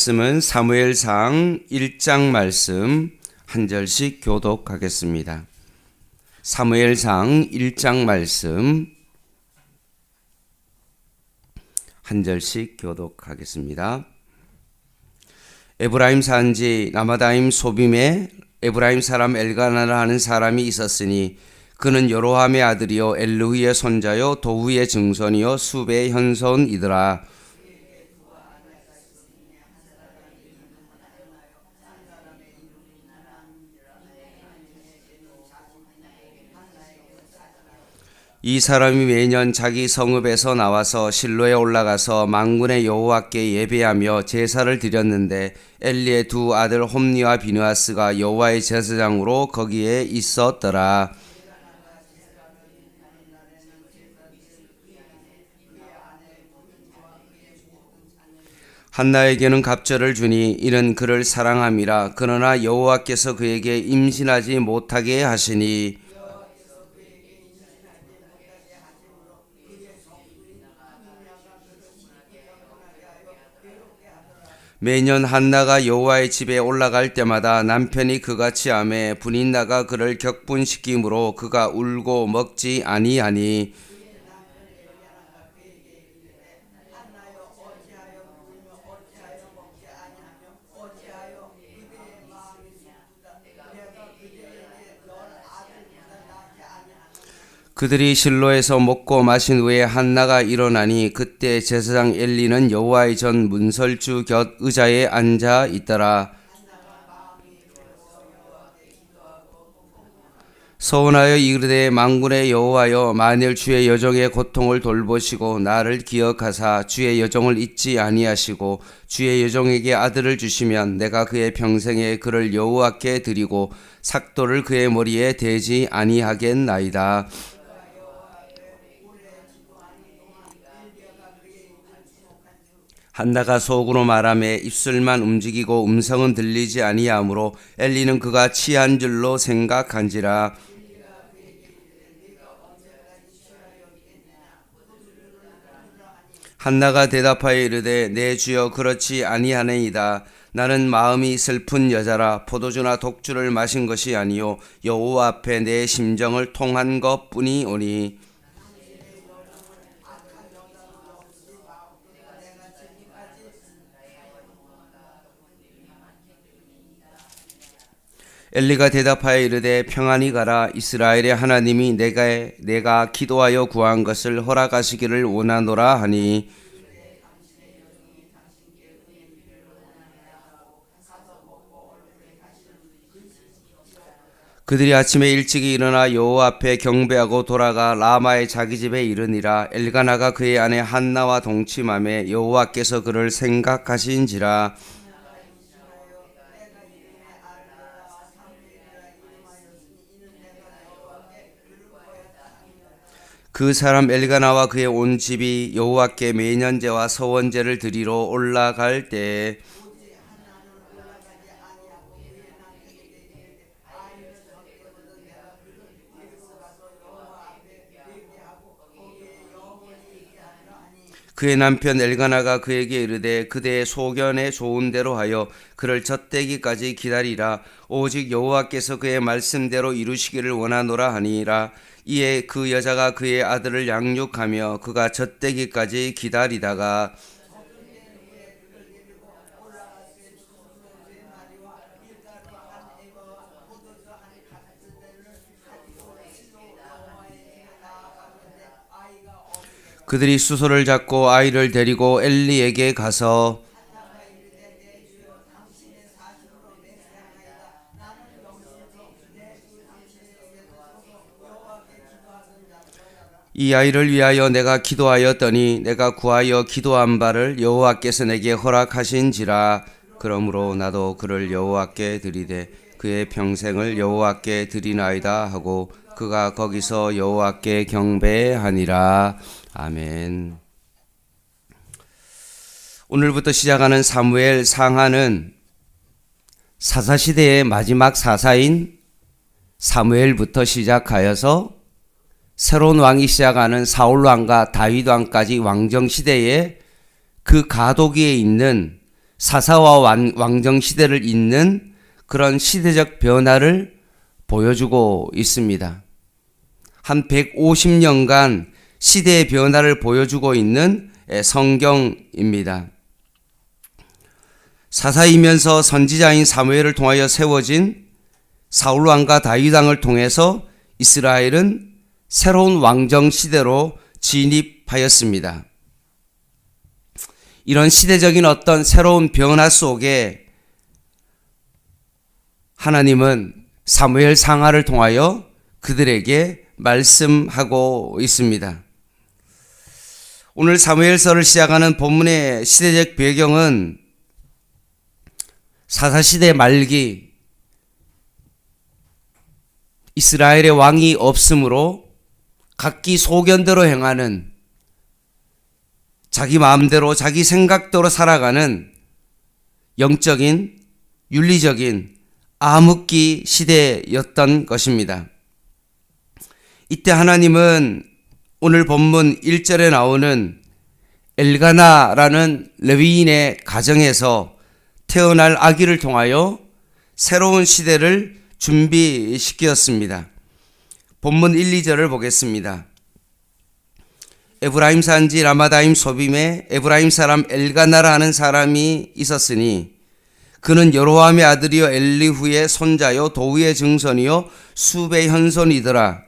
말씀은 사무엘상 1장 말씀 한 절씩 교독하겠습니다. 사무엘상 1장 말씀 한 절씩 교독하겠습니다. 에브라임 산지 나마다임 소빔에 에브라임 사람 엘가나라 하는 사람이 있었으니 그는 여로함의 아들이요 엘르후의 손자요 도후의 증손이요 수베의 현손이더라. 이 사람이 매년 자기 성읍에서 나와서 실로에 올라가서 만군의 여호와께 예배하며 제사를 드렸는데 엘리의 두 아들 홈니와 비느하스가 여호와의 제사장으로 거기에 있었더라. 한나에게는 갑절을 주니 이는 그를 사랑함이라. 그러나 여호와께서 그에게 임신하지 못하게 하시니 매년 한나가 여호와의 집에 올라갈 때마다 남편이 그같이 하매 분인나가 그를 격분시키므로 그가 울고 먹지 아니하니 그들이 실로에서 먹고 마신 후에 한나가 일어나니 그때 제사장 엘리는 여호와의 전 문설주 곁 의자에 앉아 있더라. 서원하여 이르되 만군의 여호와여, 만일 주의 여종의 고통을 돌보시고 나를 기억하사 주의 여종을 잊지 아니하시고 주의 여종에게 아들을 주시면 내가 그의 평생에 그를 여호와께 드리고 삭도를 그의 머리에 대지 아니하겠나이다. 한나가 속으로 말하매 입술만 움직이고 음성은 들리지 아니하므로 엘리는 그가 취한 줄로 생각한지라. 한나가 대답하여 이르되 내 주여 그렇지 아니하나이다. 나는 마음이 슬픈 여자라. 포도주나 독주를 마신 것이 아니요 여호와 앞에 내 심정을 통한 것뿐이오니 엘리가 대답하여 이르되 평안히 가라. 이스라엘의 하나님이 내가 기도하여 구한 것을 허락하시기를 원하노라 하니 그들이 아침에 일찍이 일어나 여호와 앞에 경배하고 돌아가 라마의 자기 집에 이르니라. 엘가나가 그의 아내 한나와 동침하매 여호와께서 그를 생각하신지라. 그 사람 엘가나와 그의 온 집이 여호와께 매년제와 서원제를 드리러 올라갈 때에 그의 남편 엘가나가 그에게 이르되 그대의 소견에 좋은 대로 하여 그를 젖대기까지 기다리라. 오직 여호와께서 그의 말씀대로 이루시기를 원하노라 하니라. 이에 그 여자가 그의 아들을 양육하며 그가 젖대기까지 기다리다가 그들이 수소를 잡고 아이를 데리고 엘리에게 가서 이 아이를 위하여 내가 기도하였더니 내가 구하여 기도한 바를 여호와께서 내게 허락하신지라. 그러므로 나도 그를 여호와께 드리되 그의 평생을 여호와께 드리나이다 하고 그가 거기서 여호와께 경배하니라. 아멘. 오늘부터 시작하는 사무엘 상하는 사사시대의 마지막 사사인 사무엘부터 시작하여서 새로운 왕이 시작하는 사울왕과 다윗왕까지 왕정시대에 그 가도기에 있는 사사와 왕정 시대를 잇는 그런 시대적 변화를 보여주고 있습니다. 한 150년간 시대의 변화를 보여주고 있는 성경입니다. 사사이면서 선지자인 사무엘을 통하여 세워진 사울 왕과 다윗 왕을 통해서 이스라엘은 새로운 왕정 시대로 진입하였습니다. 이런 시대적인 어떤 새로운 변화 속에 하나님은 사무엘 상하를 통하여 그들에게 말씀하고 있습니다. 오늘 사무엘서를 시작하는 본문의 시대적 배경은 사사시대 말기 이스라엘의 왕이 없으므로 각기 소견대로 행하는 자기 마음대로 자기 생각대로 살아가는 영적인 윤리적인 암흑기 시대였던 것입니다. 이때 하나님은 오늘 본문 1절에 나오는 엘가나라는 레위인의 가정에서 태어날 아기를 통하여 새로운 시대를 준비시켰습니다. 본문 1, 2절을 보겠습니다. 에브라임 산지 라마다임 소빔에 에브라임 사람 엘가나라 하는 사람이 있었으니 그는 여로함의 아들이요 엘리후의 손자요 도우의 증손이요 수베의 현손이더라.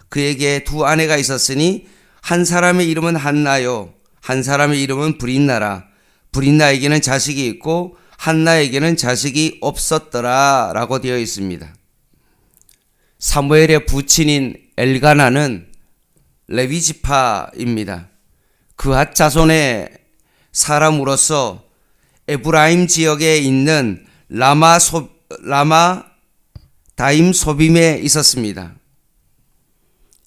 그에게 두 아내가 있었으니 한 사람의 이름은 한나요 한 사람의 이름은 브린나라. 브린나에게는 자식이 있고 한나에게는 자식이 없었더라 라고 되어 있습니다. 사무엘의 부친인 엘가나는 레위지파입니다. 그핫 자손의 사람으로서 에브라임 지역에 있는 라마 다임 소빔에 있었습니다.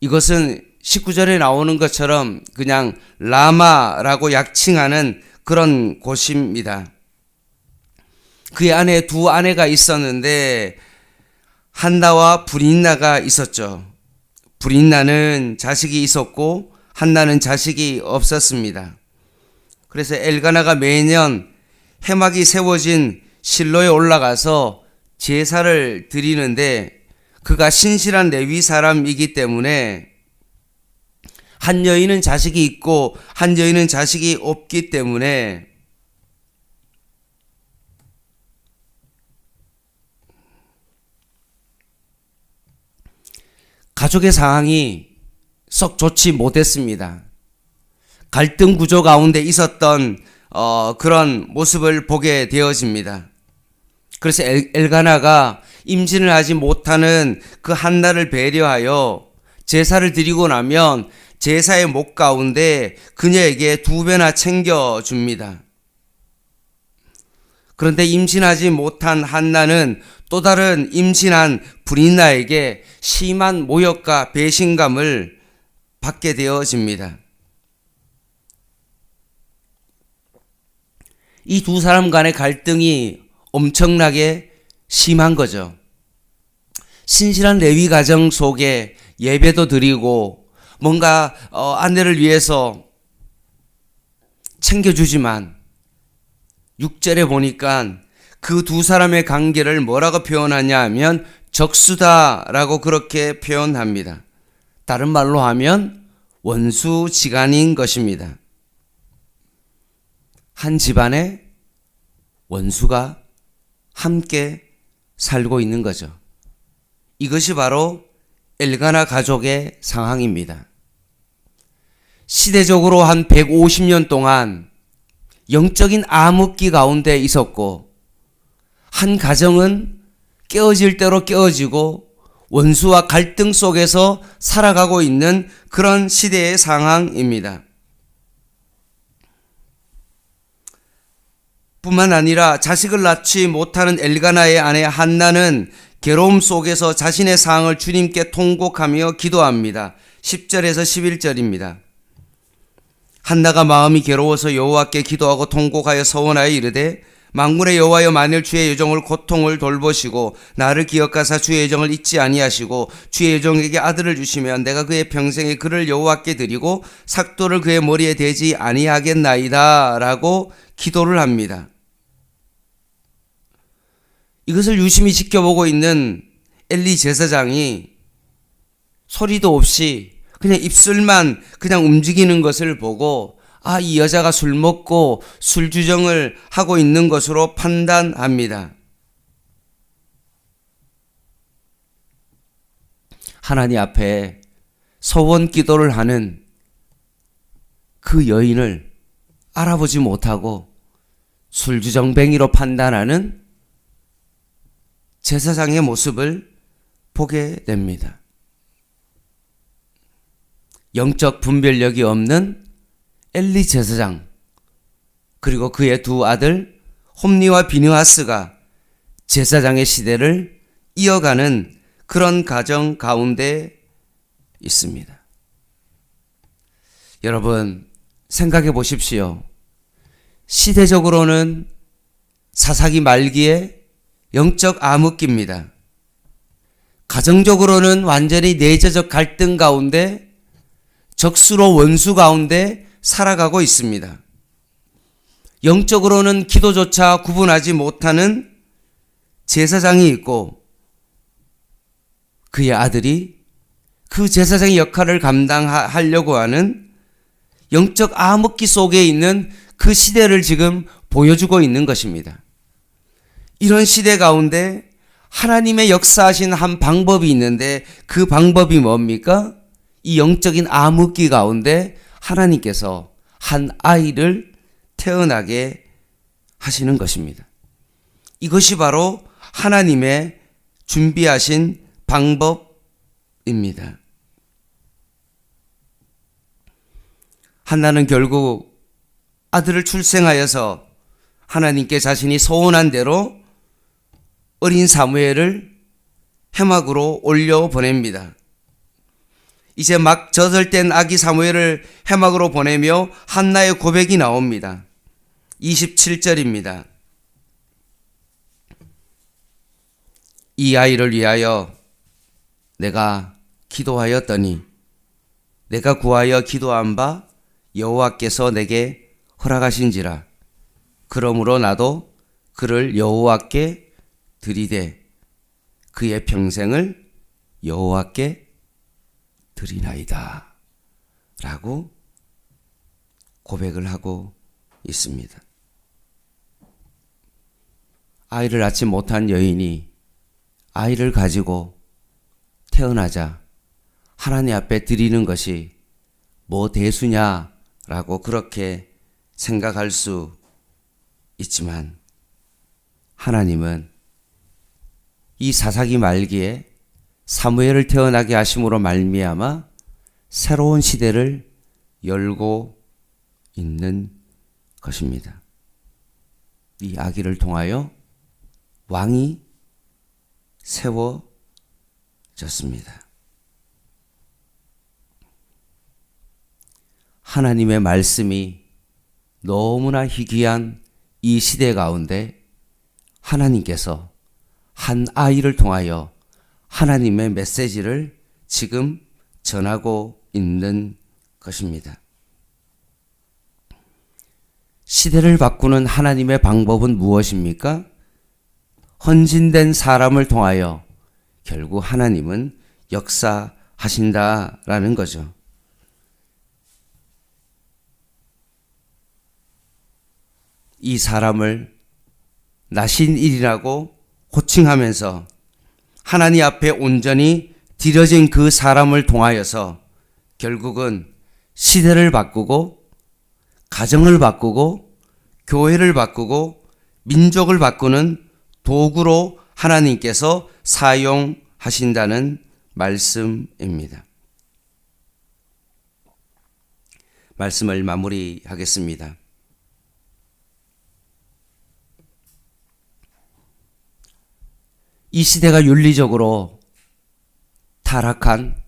이것은 19절에 나오는 것처럼 그냥 라마라고 약칭하는 그런 곳입니다. 그의 안에 두 아내가 있었는데 한나와 브린나가 있었죠. 브린나는 자식이 있었고 한나는 자식이 없었습니다. 그래서 엘가나가 매년 해막이 세워진 실로에 올라가서 제사를 드리는데 그가 신실한 레위 사람이기 때문에 한 여인은 자식이 있고 한 여인은 자식이 없기 때문에 가족의 상황이 썩 좋지 못했습니다. 갈등 구조 가운데 있었던 그런 모습을 보게 되어집니다. 그래서 엘가나가 임신을 하지 못하는 그 한나를 배려하여 제사를 드리고 나면 제사의 목 가운데 그녀에게 2배나 챙겨줍니다. 그런데 임신하지 못한 한나는 또 다른 임신한 브린나에게 심한 모욕과 배신감을 받게 되어집니다. 이 두 사람 간의 갈등이 엄청나게 심한 거죠. 신실한 레위 가정 속에 예배도 드리고 뭔가 아내를 위해서 챙겨주지만 6절에 보니까 그 두 사람의 관계를 뭐라고 표현하냐 하면 적수다라고 그렇게 표현합니다. 다른 말로 하면 원수지간인 것입니다. 한 집안에 원수가 함께 살고 있는 거죠. 이것이 바로 엘가나 가족의 상황입니다. 시대적으로 한 150년 동안 영적인 암흑기 가운데 있었고 한 가정은 깨어질 대로 깨어지고 원수와 갈등 속에서 살아가고 있는 그런 시대의 상황입니다. 뿐만 아니라 자식을 낳지 못하는 엘가나의 아내 한나는 괴로움 속에서 자신의 상황을 주님께 통곡하며 기도합니다. 10절에서 11절입니다. 한나가 마음이 괴로워서 여호와께 기도하고 통곡하여 서원하여 이르되 만군의 여호와여 만일 주의 여종을 고통을 돌보시고 나를 기억하사 주의 여종을 잊지 아니하시고 주의 여종에게 아들을 주시면 내가 그의 평생에 그를 여호와께 드리고 삭도를 그의 머리에 대지 아니하겠나이다 라고 기도를 합니다. 이것을 유심히 지켜보고 있는 엘리 제사장이 소리도 없이 그냥 입술만 그냥 움직이는 것을 보고 이 여자가 술 먹고 술 주정을 하고 있는 것으로 판단합니다. 하나님 앞에 소원 기도를 하는 그 여인을 알아보지 못하고 술주정뱅이로 판단하는 제사장의 모습을 보게 됩니다. 영적 분별력이 없는 엘리 제사장, 그리고 그의 두 아들 홈니와 비느하스가 제사장의 시대를 이어가는 그런 가정 가운데 있습니다. 여러분, 생각해 보십시오. 시대적으로는 사사기 말기에 영적 암흑기입니다. 가정적으로는 완전히 내재적 갈등 가운데 적수로 원수 가운데 살아가고 있습니다. 영적으로는 기도조차 구분하지 못하는 제사장이 있고 그의 아들이 그 제사장의 역할을 감당하려고 하는 영적 암흑기 속에 있는 그 시대를 지금 보여주고 있는 것입니다. 이런 시대 가운데 하나님의 역사하신 한 방법이 있는데 그 방법이 뭡니까? 이 영적인 암흑기 가운데 하나님께서 한 아이를 태어나게 하시는 것입니다. 이것이 바로 하나님의 준비하신 방법입니다. 한나는 결국 아들을 출생하여서 하나님께 자신이 소원한 대로 어린 사무엘을 해막으로 올려 보냅니다. 이제 막 젖을뗀 아기 사무엘을 해막으로 보내며 한나의 고백이 나옵니다. 27절입니다. 이 아이를 위하여 내가 기도하였더니 내가 구하여 기도한 바 여호와께서 내게 허락하신지라. 그러므로 나도 그를 여호와께 드리되 그의 평생을 여호와께 드리나이다 라고 고백을 하고 있습니다. 아이를 낳지 못한 여인이 아이를 가지고 태어나자 하나님 앞에 드리는 것이 뭐 대수냐라고 그렇게 생각할 수 있지만 하나님은 이 사사기 말기에 사무엘을 태어나게 하심으로 말미암아 새로운 시대를 열고 있는 것입니다. 이 아기를 통하여 왕이 세워졌습니다. 하나님의 말씀이 너무나 희귀한 이 시대 가운데 하나님께서 한 아이를 통하여 하나님의 메시지를 지금 전하고 있는 것입니다. 시대를 바꾸는 하나님의 방법은 무엇입니까? 헌신된 사람을 통하여 결국 하나님은 역사하신다라는 거죠. 이 사람을 나신일이라고 호칭하면서 하나님 앞에 온전히 드려진 그 사람을 통하여서 결국은 시대를 바꾸고 가정을 바꾸고 교회를 바꾸고 민족을 바꾸는 도구로 하나님께서 사용하신다는 말씀입니다. 말씀을 마무리하겠습니다. 이 시대가 윤리적으로 타락한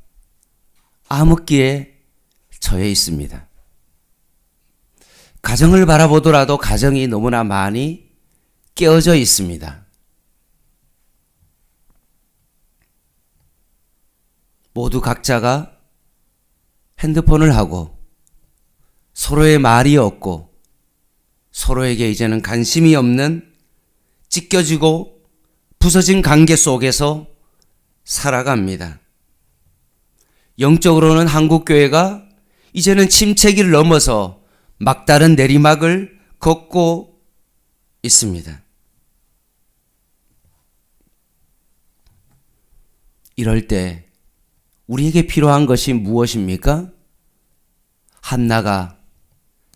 암흑기에 처해 있습니다. 가정을 바라보더라도 가정이 너무나 많이 깨어져 있습니다. 모두 각자가 핸드폰을 하고 서로의 말이 없고 서로에게 이제는 관심이 없는 찢겨지고 부서진 관계 속에서 살아갑니다. 영적으로는 한국교회가 이제는 침체기를 넘어서 막다른 내리막을 걷고 있습니다. 이럴 때 우리에게 필요한 것이 무엇입니까? 한나가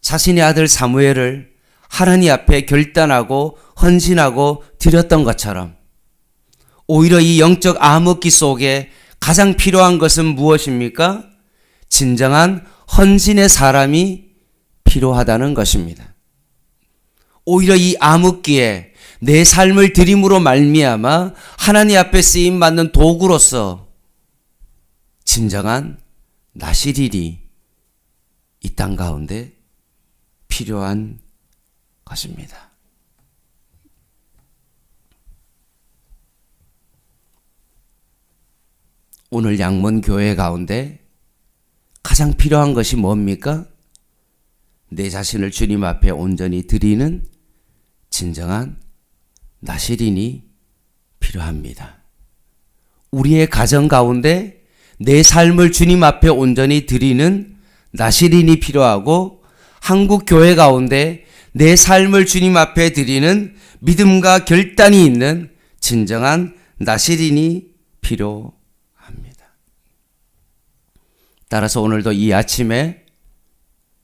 자신의 아들 사무엘을 하나님 앞에 결단하고 헌신하고 드렸던 것처럼 오히려 이 영적 암흑기 속에 가장 필요한 것은 무엇입니까? 진정한 헌신의 사람이 필요하다는 것입니다. 오히려 이 암흑기에 내 삶을 드림으로 말미암아 하나님 앞에 쓰임 받는 도구로서 진정한 나실일이 이 땅 가운데 필요한 것입니다. 오늘 양문 교회 가운데 가장 필요한 것이 뭡니까? 내 자신을 주님 앞에 온전히 드리는 진정한 나실인이 필요합니다. 우리의 가정 가운데 내 삶을 주님 앞에 온전히 드리는 나실인이 필요하고 한국 교회 가운데 내 삶을 주님 앞에 드리는 믿음과 결단이 있는 진정한 나실인이 필요합니다. 따라서 오늘도 이 아침에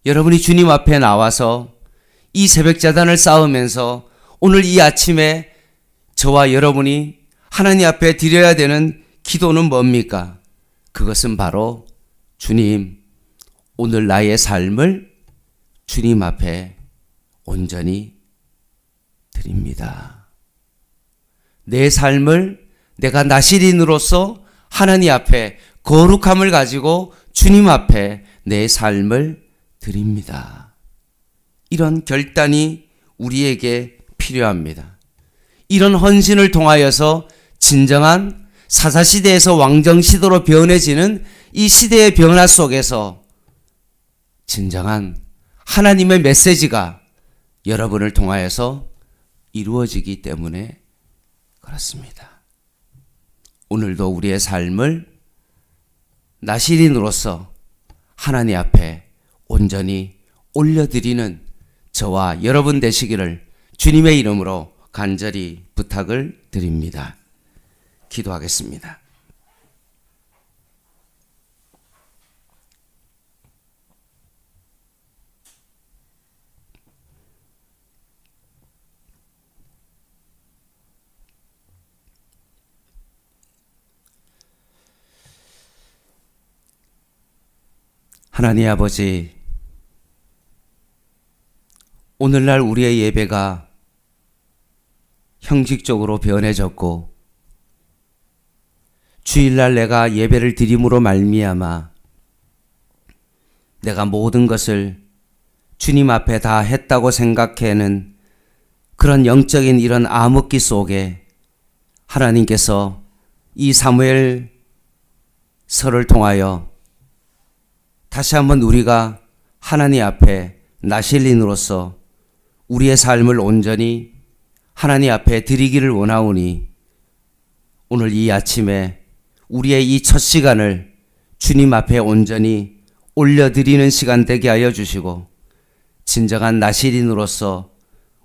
여러분이 주님 앞에 나와서 이 새벽자단을 쌓으면서 오늘 이 아침에 저와 여러분이 하나님 앞에 드려야 되는 기도는 뭡니까? 그것은 바로 주님, 오늘 나의 삶을 주님 앞에 온전히 드립니다. 내 삶을 내가 나실인으로서 하나님 앞에 거룩함을 가지고 주님 앞에 내 삶을 드립니다. 이런 결단이 우리에게 필요합니다. 이런 헌신을 통하여서 진정한 사사시대에서 왕정시대로 변해지는 이 시대의 변화 속에서 진정한 하나님의 메시지가 여러분을 통하여서 이루어지기 때문에 그렇습니다. 오늘도 우리의 삶을 나실인으로서 하나님 앞에 온전히 올려드리는 저와 여러분 되시기를 주님의 이름으로 간절히 부탁을 드립니다. 기도하겠습니다. 하나님 아버지, 오늘날 우리의 예배가 형식적으로 변해졌고 주일날 내가 예배를 드림으로 말미암아 내가 모든 것을 주님 앞에 다 했다고 생각하는 그런 영적인 이런 암흑기 속에 하나님께서 이 사무엘서를 통하여 다시 한번 우리가 하나님 앞에 나실인으로서 우리의 삶을 온전히 하나님 앞에 드리기를 원하오니 오늘 이 아침에 우리의 이 첫 시간을 주님 앞에 온전히 올려드리는 시간 되게 하여 주시고 진정한 나실인으로서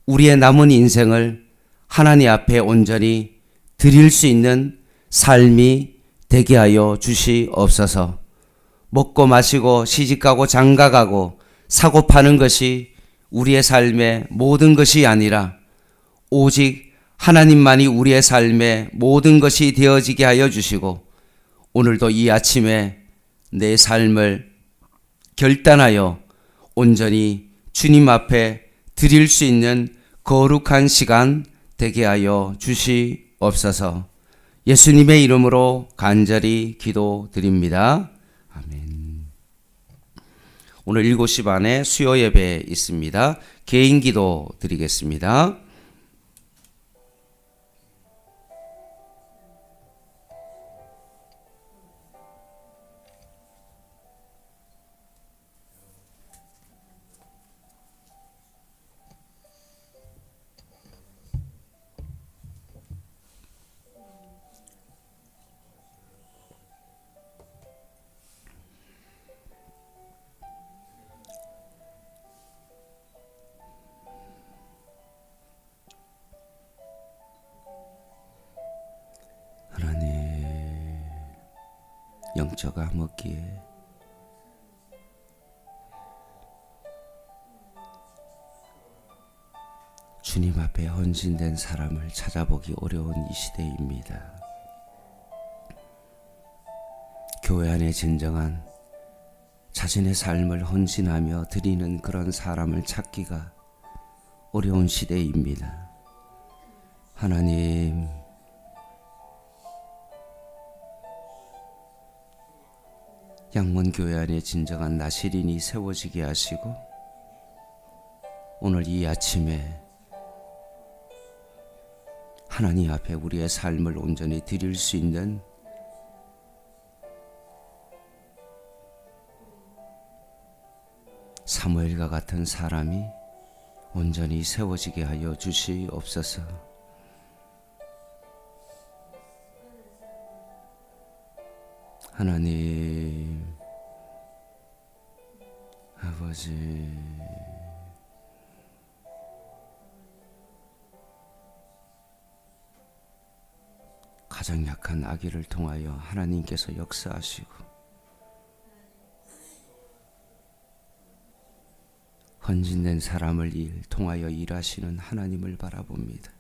우리의 남은 인생을 하나님 앞에 온전히 드릴 수 있는 삶이 되게 하여 주시옵소서. 먹고 마시고 시집가고 장가가고 사고 파는 것이 우리의 삶의 모든 것이 아니라 오직 하나님만이 우리의 삶의 모든 것이 되어지게 하여 주시고 오늘도 이 아침에 내 삶을 결단하여 온전히 주님 앞에 드릴 수 있는 거룩한 시간 되게 하여 주시옵소서. 예수님의 이름으로 간절히 기도드립니다. 아멘. 오늘 7시 반에 수요 예배 있습니다. 개인 기도 드리겠습니다. 영적 암흑기에 주님 앞에 헌신된 사람을 찾아보기 어려운 이 시대입니다. 교회 안에 진정한 자신의 삶을 헌신하며 드리는 그런 사람을 찾기가 어려운 시대입니다. 하나님, 양문교회 안에 진정한 나시린이 세워지게 하시고 오늘 이 아침에 하나님 앞에 우리의 삶을 온전히 드릴 수 있는 사무엘과 같은 사람이 온전히 세워지게 하여 주시옵소서. 하나님 아버지, 가장 약한 아기를 통하여 하나님께서 역사하시고 헌신된 사람을 통하여 일하시는 하나님을 바라봅니다.